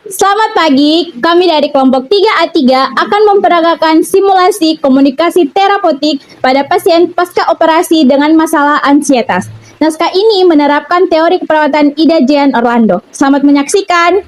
Selamat pagi, kami dari kelompok 3A3 akan memperagakan simulasi komunikasi terapeutik pada pasien pasca operasi dengan masalah ansietas. Naskah ini menerapkan teori keperawatan Ida Jean Orlando. Selamat menyaksikan.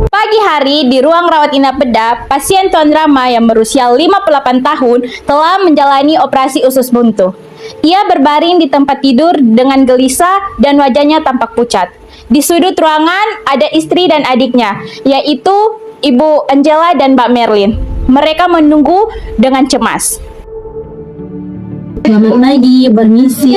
Pagi hari di ruang rawat inap bedah, pasien Tuan Rama yang berusia 58 tahun telah menjalani operasi usus buntu. Ia berbaring di tempat tidur dengan gelisah dan wajahnya tampak pucat. Di sudut ruangan ada istri dan adiknya, yaitu Ibu Angela dan Mbak Merlin. Mereka menunggu dengan cemas. Selamat pagi, permisi.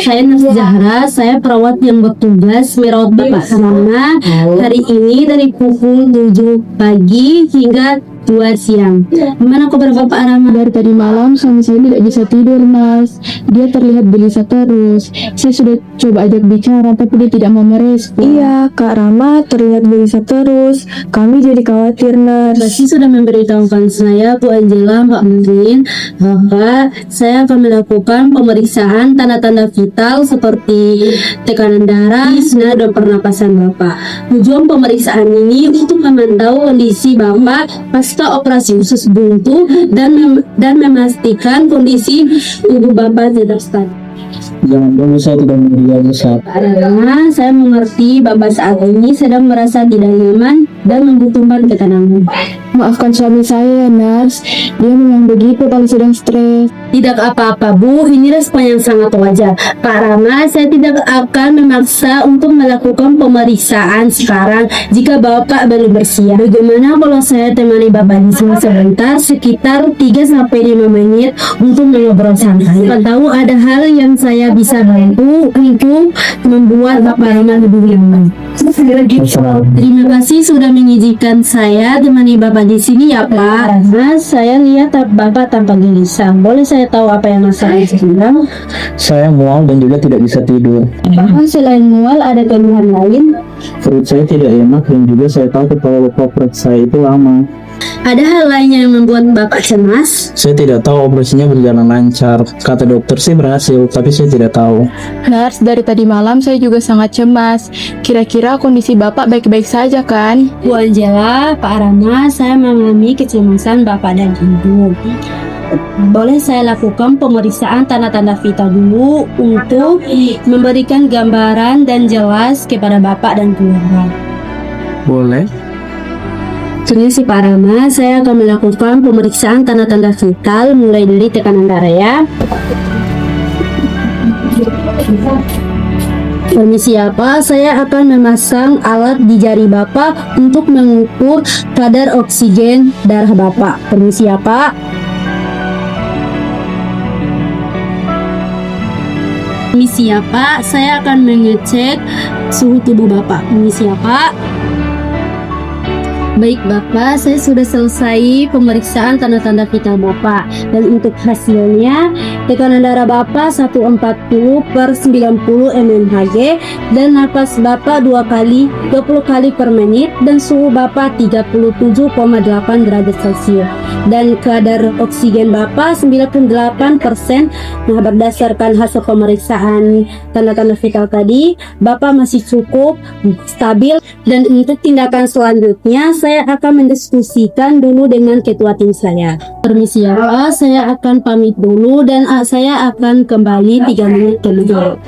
Saya Nurse Zahra, saya perawat yang bertugas merawat Bapak Rama hari ini dari pukul 7 pagi hingga 2 siang. Gimana kabar Bapak Rama? Dari tadi malam suami saya tidak bisa tidur, Mas. Dia terlihat gelisah terus. Saya sudah coba ajak bicara, tapi dia tidak mau merespon. Iya, Kak Rama terlihat gelisah terus. Kami jadi khawatir, Nurse. Pasti sudah memberitahukan saya, Bu Angela, Mbak Mungkin, bahwa saya akan melakukan pemeriksaan tanda-tanda vital seperti tekanan darah, sinar dan pernapasan Bapak. Tujuan pemeriksaan ini untuk memantau kondisi Bapak pasca operasi usus buntu dan memastikan kondisi tubuh Bapak tetap stabil. Jangan dulu, saya tidak meninggal Ustaz. Karena saya mengerti Bapak saat ini sedang merasa tidak nyaman dan membutuhkan ketenangan. Maafkan suami saya ya, Nurse. Dia memang begitu kalau sedang stres. Tidak apa-apa Bu, ini respon yang sangat wajar. Pak Rama, saya tidak akan memaksa untuk melakukan pemeriksaan sekarang jika Bapak belum bersiap. Bagaimana kalau saya temani Bapak di sini sebentar, sekitar 3-5 menit untuk mengobrol santai. Siapa tahu ada hal yang saya bisa bantu untuk membuat Bapak Rama lebih nyaman. Terima kasih sudah mengizinkan saya temani Bapak di sini ya Pak. Karena saya lihat Bapak tampak gelisah. Boleh saya tahu apa yang masalah sekarang? Saya mual dan juga tidak bisa tidur. Apakah selain mual ada keluhan lain? Perut saya tidak enak dan juga saya tahu kepala perut saya itu lama. Ada hal lain yang membuat Bapak cemas? Saya tidak tahu operasinya berjalan lancar. Kata dokter sih berhasil, tapi saya tidak tahu. Nurse, dari tadi malam saya juga sangat cemas. Kira-kira kondisi Bapak baik-baik saja kan? Bu Angela, Pak Rama, saya mengalami kecemasan Bapak dan Ibu. Boleh saya lakukan pemeriksaan tanda-tanda vital dulu untuk memberikan gambaran dan jelas kepada Bapak dan keluarga. Boleh? Permisi Pak Rama, saya akan melakukan pemeriksaan tanda-tanda vital mulai dari tekanan darah ya. Permisi ya Pak, saya akan memasang alat di jari Bapak untuk mengukur kadar oksigen darah Bapak. Permisi ya Pak. Permisi ya Pak, saya akan mengecek suhu tubuh Bapak. Permisi ya Pak. Baik Bapak, saya sudah selesai pemeriksaan tanda-tanda vital Bapak. Dan untuk hasilnya, tekanan darah Bapak 140/90 mmHg dan napas Bapak 20 kali per menit dan suhu Bapak 37,8 derajat Celcius. Dan kadar oksigen Bapak 98%. Nah, berdasarkan hasil pemeriksaan tanda-tanda vital tadi, Bapak masih cukup stabil. Dan untuk tindakan selanjutnya, saya akan mendiskusikan dulu dengan ketua tim saya. Permisi ya Pak, saya akan pamit dulu dan saya akan kembali 3 menit kemudian.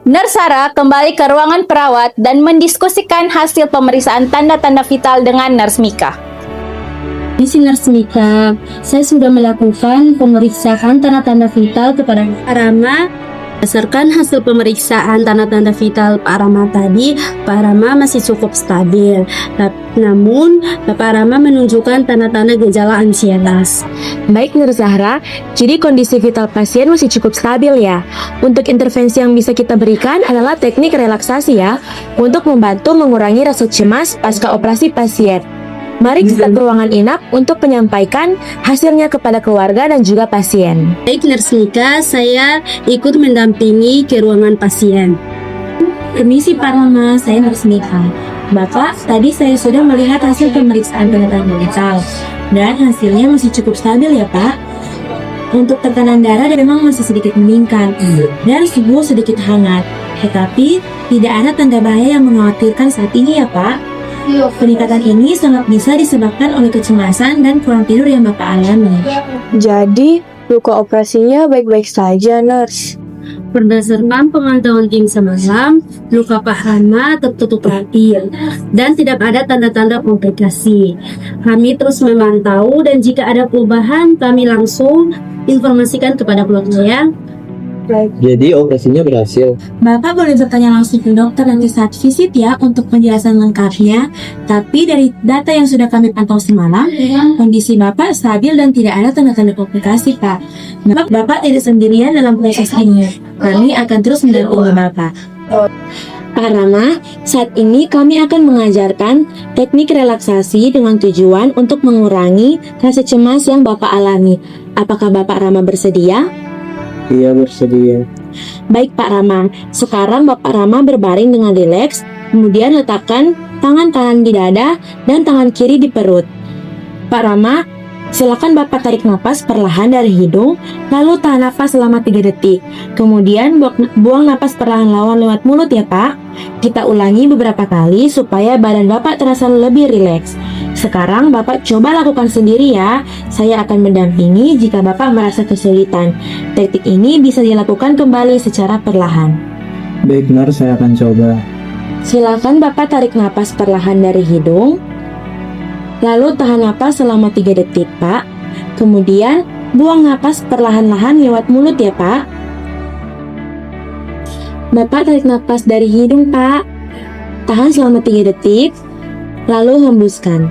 Nurse Sarah kembali ke ruangan perawat dan mendiskusikan hasil pemeriksaan tanda-tanda vital dengan Nurse Mika. Misi Nurse Mika, saya sudah melakukan pemeriksaan tanda-tanda vital kepada Rama Berdasarkan hasil pemeriksaan tanda-tanda vital Pak Rama tadi, Pak Rama masih cukup stabil. Namun, Bapak Rama menunjukkan tanda-tanda gejala ansietas. Baik Nur Zahra, jadi kondisi vital pasien masih cukup stabil ya. Untuk intervensi yang bisa kita berikan adalah teknik relaksasi ya, untuk membantu mengurangi rasa cemas pasca operasi pasien. Mari kita ke ruangan inap untuk menyampaikan hasilnya kepada keluarga dan juga pasien. Baik Nurse Nika, saya ikut mendampingi ke ruangan pasien. Permisi Pak Rama, saya Nurse Nika. Bapak, tadi saya sudah melihat hasil pemeriksaan tanda-tanda vital dan hasilnya masih cukup stabil ya Pak. Untuk tekanan darah memang masih sedikit meningkat dan suhu sedikit hangat, tetapi tidak ada tanda bahaya yang mengkhawatirkan saat ini ya Pak. Peningkatan ini sangat bisa disebabkan oleh kecemasan dan kurang tidur yang Bapak alami. Jadi, luka operasinya baik-baik saja, Nurse. Berdasarkan pemantauan tim semalam, luka Pak Rama tertutup rapi dan tidak ada tanda-tanda komplikasi. Kami terus memantau dan jika ada perubahan, kami langsung informasikan kepada keluarga ya. Jadi operasinya berhasil. Bapak boleh bertanya langsung ke dokter nanti saat visit ya untuk penjelasan lengkapnya. Tapi dari data yang sudah kami pantau semalam, kondisi Bapak stabil dan tidak ada tanda-tanda komplikasi Pak. Bapak tidak sendirian dalam proses ini. Kami akan terus mendampingi Bapak. Pak Rama, saat ini kami akan mengajarkan teknik relaksasi dengan tujuan untuk mengurangi rasa cemas yang Bapak alami. Apakah Bapak Rama bersedia? Iya, bersedia. Baik Pak Rama, sekarang Bapak Rama berbaring dengan rileks, kemudian letakkan tangan kanan di dada dan tangan kiri di perut. Pak Rama, silakan Bapak tarik napas perlahan dari hidung, lalu tahan napas selama 3 detik. Kemudian buang napas perlahan-lahan lewat mulut ya Pak. Kita ulangi beberapa kali supaya badan Bapak terasa lebih rileks. Sekarang Bapak coba lakukan sendiri ya. Saya akan mendampingi jika Bapak merasa kesulitan. Teknik ini bisa dilakukan kembali secara perlahan. Baik Nurse, saya akan coba. Silakan Bapak tarik napas perlahan dari hidung, lalu tahan napas selama 3 detik Pak. Kemudian buang napas perlahan-lahan lewat mulut ya Pak. Bapak tarik napas dari hidung Pak, tahan selama 3 detik, lalu hembuskan.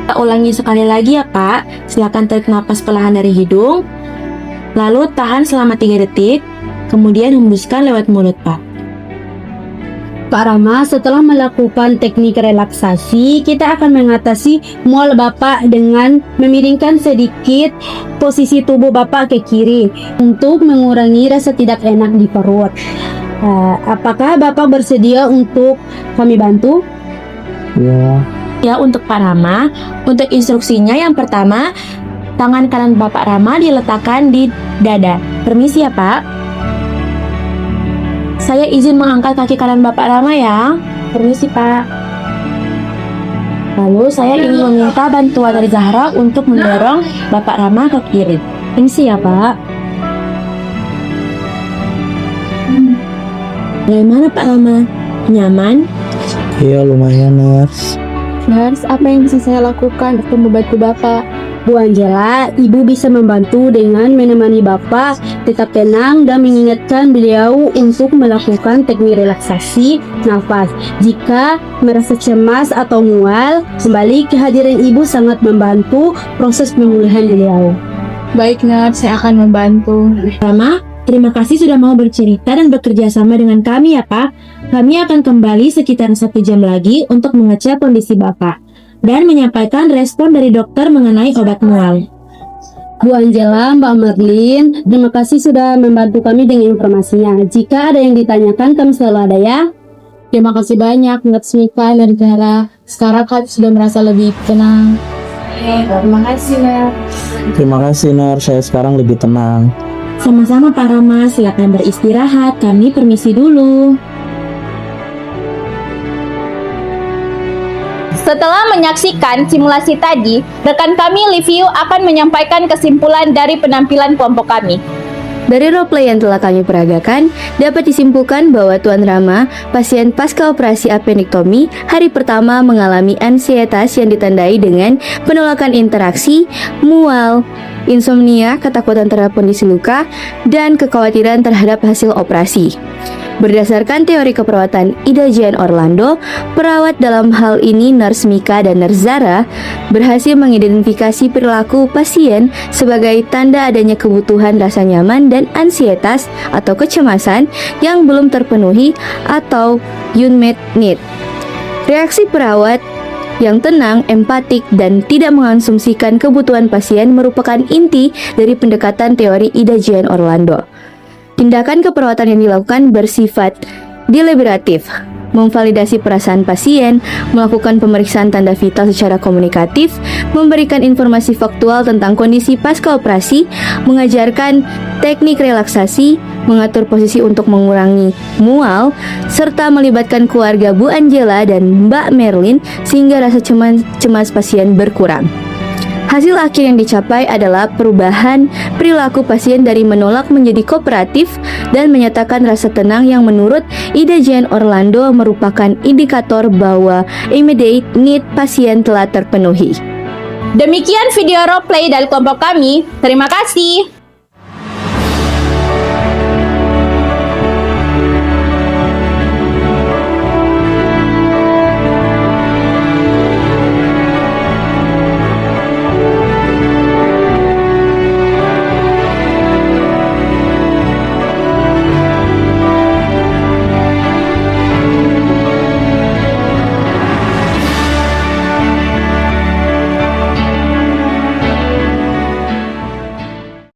Kita ulangi sekali lagi ya Pak. Silakan tarik napas perlahan dari hidung, lalu tahan selama 3 detik, kemudian hembuskan lewat mulut Pak. Pak Rama, setelah melakukan teknik relaksasi, kita akan mengatasi mual Bapak dengan memiringkan sedikit posisi tubuh Bapak ke kiri untuk mengurangi rasa tidak enak di perut. Apakah Bapak bersedia untuk kami bantu? Ya. Ya, untuk Pak Rama, untuk instruksinya yang pertama, tangan kanan Bapak Rama diletakkan di dada. Permisi ya Pak. Saya izin mengangkat kaki kanan Bapak Rama ya. Permisi Pak. Lalu saya ingin meminta bantuan dari Zahra untuk mendorong Bapak Rama ke kiri. Permisi ya Pak. Bagaimana Pak Rama? Nyaman? Iya, lumayan Nurse. Nurse, apa yang bisa saya lakukan untuk membantu Bapak? Bu Angela, Ibu bisa membantu dengan menemani Bapak tetap tenang dan mengingatkan beliau untuk melakukan teknik relaksasi nafas. Jika merasa cemas atau mual, kembali kehadiran Ibu sangat membantu proses pemulihan beliau. Baik Nurse, saya akan membantu. Rama, terima kasih sudah mau bercerita dan bekerja sama dengan kami ya Pak. Kami akan kembali sekitar 1 jam lagi untuk mengecek kondisi Bapak dan menyampaikan respon dari dokter mengenai obat mual. Bu Angela, Mbak Merlin, terima kasih sudah membantu kami dengan informasinya. Jika ada yang ditanyakan, kami selalu ada ya. Terima kasih banyak Nurse Nika dan Zahra. Sekarang kami sudah merasa lebih tenang. Terima kasih Nurse. Terima kasih Nurse, saya sekarang lebih tenang. Sama-sama Pak Rama, silakan beristirahat. Kami permisi dulu. Setelah menyaksikan simulasi tadi, rekan kami Liviu akan menyampaikan kesimpulan dari penampilan kelompok kami. Dari roleplay yang telah kami peragakan, dapat disimpulkan bahwa Tuan Rama, pasien pasca operasi appendektomi, hari pertama mengalami ansietas yang ditandai dengan penolakan interaksi, mual, insomnia, ketakutan terhadap kondisi luka, dan kekhawatiran terhadap hasil operasi. Berdasarkan teori keperawatan Ida Jane Orlando, perawat dalam hal ini Nurse Mika dan Nurse Zara berhasil mengidentifikasi perilaku pasien sebagai tanda adanya kebutuhan rasa nyaman dan ansietas atau kecemasan yang belum terpenuhi atau unmet need. Reaksi perawat yang tenang, empatik, dan tidak mengonsumsikan kebutuhan pasien merupakan inti dari pendekatan teori Ida Jane Orlando. Tindakan keperawatan yang dilakukan bersifat deliberatif, memvalidasi perasaan pasien, melakukan pemeriksaan tanda vital secara komunikatif, memberikan informasi faktual tentang kondisi pasca operasi, mengajarkan teknik relaksasi, mengatur posisi untuk mengurangi mual, serta melibatkan keluarga Bu Angela dan Mbak Merlin sehingga rasa cemas pasien berkurang. Hasil akhir yang dicapai adalah perubahan perilaku pasien dari menolak menjadi kooperatif dan menyatakan rasa tenang yang menurut Ida Jane Orlando merupakan indikator bahwa immediate need pasien telah terpenuhi. Demikian video roleplay dari kelompok kami. Terima kasih.